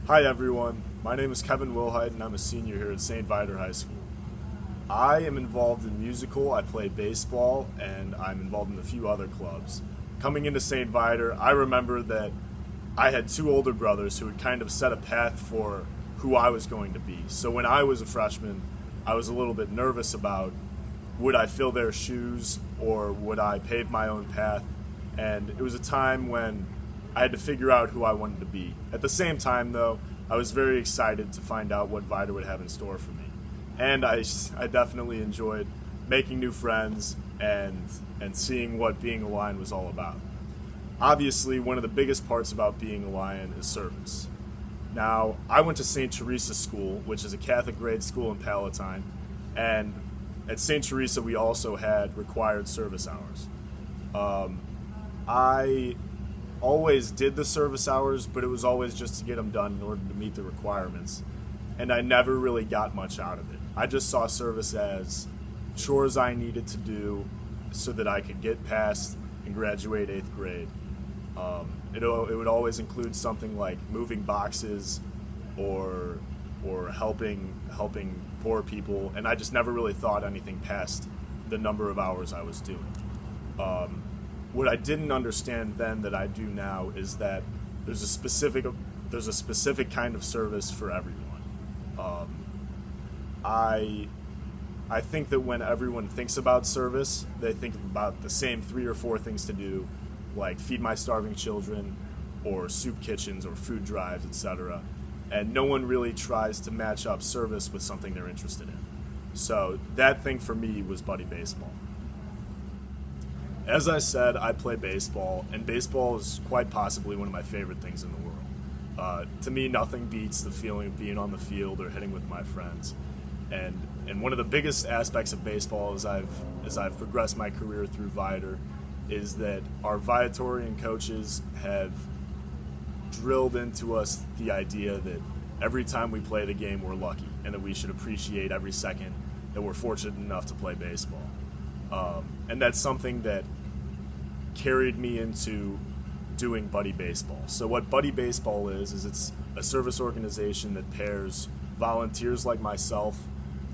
Hi everyone, my name is Kevin Wilhite and I'm a senior here at St. Viator High School. I am involved in musical, I play baseball, and I'm involved in a few other clubs. Coming into St. Viator, I remember that I had two older brothers who had kind of set a path for who I was going to be. So when I was a freshman, I was a little bit nervous about would I fill their shoes or would I pave my own path? And it was a time when I had to figure out who I wanted to be. At the same time, though, I was very excited to find out what Viator would have in store for me. And I definitely enjoyed making new friends and seeing what being a Lion was all about. Obviously, one of the biggest parts about being a Lion is service. Now, I went to St. Teresa School, which is a Catholic grade school in Palatine, and at St. Teresa we also had required service hours. I always did the service hours, but it was always just to get them done in order to meet the requirements. And I never really got much out of it. I just saw service as chores I needed to do so that I could get past and graduate 8th grade. It would always include something like moving boxes or helping poor people, and I just never really thought anything past the number of hours I was doing. What I didn't understand then that I do now is that there's a specific kind of service for everyone. I think that when everyone thinks about service, they think about the same 3 or 4 things to do, like feed my starving children, or soup kitchens, or food drives, etc. And no one really tries to match up service with something they're interested in. So that thing for me was buddy baseball. As I said, I play baseball, and baseball is quite possibly one of my favorite things in the world. To me, nothing beats the feeling of being on the field or hitting with my friends. And one of the biggest aspects of baseball as I've progressed my career through Viator is that our Viatorian coaches have drilled into us the idea that every time we play the game we're lucky and that we should appreciate every second that we're fortunate enough to play baseball. And that's something that carried me into doing Buddy Baseball. So what Buddy Baseball is it's a service organization that pairs volunteers like myself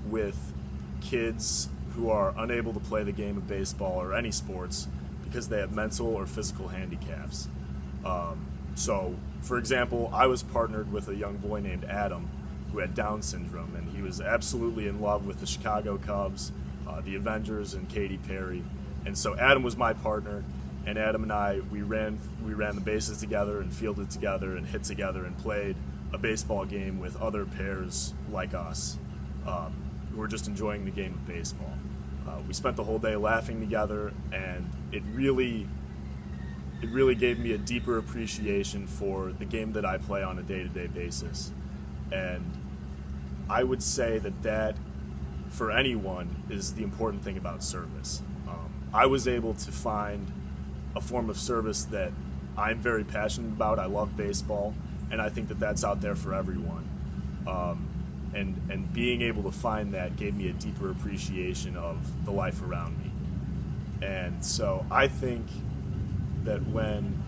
with kids who are unable to play the game of baseball or any sports because they have mental or physical handicaps. So, for example, I was partnered with a young boy named Adam who had Down syndrome, and he was absolutely in love with the Chicago Cubs, the Avengers, and Katy Perry. And so Adam was my partner, and Adam and I, we ran the bases together and fielded together and hit together and played a baseball game with other pairs like us who were just enjoying the game of baseball. We spent the whole day laughing together, and it really gave me a deeper appreciation for the game that I play on a day-to-day basis. And I would say that for anyone is the important thing about service. I was able to find a form of service that I'm very passionate about. I love baseball, and I think that that's out there for everyone. And being able to find that gave me a deeper appreciation of the life around me. And so I think that when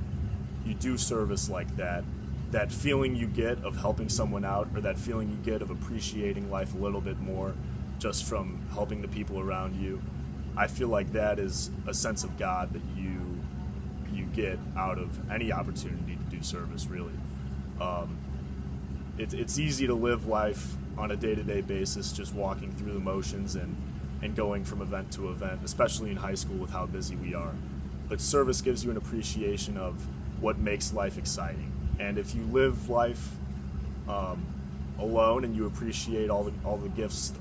you do service like that, that feeling you get of helping someone out, or that feeling you get of appreciating life a little bit more just from helping the people around you, I feel like that is a sense of God that you get out of any opportunity to do service, really. It's easy to live life on a day-to-day basis, just walking through the motions and going from event to event, especially in high school with how busy we are. But service gives you an appreciation of what makes life exciting. And if you live life alone and you appreciate all the gifts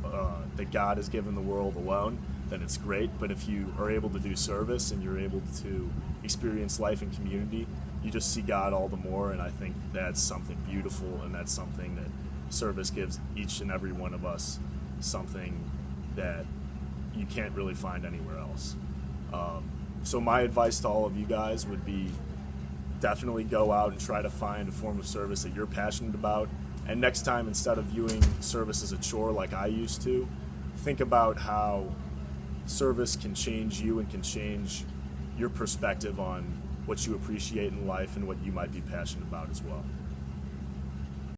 that God has given the world alone, then it's great. But if you are able to do service and you're able to experience life in community, you just see God all the more. And I think that's something beautiful, and that's something that service gives each and every one of us, something that you can't really find anywhere else. So my advice to all of you guys would be definitely go out and try to find a form of service that you're passionate about. And next time, instead of viewing service as a chore like I used to, think about how service can change you and can change your perspective on what you appreciate in life and what you might be passionate about as well.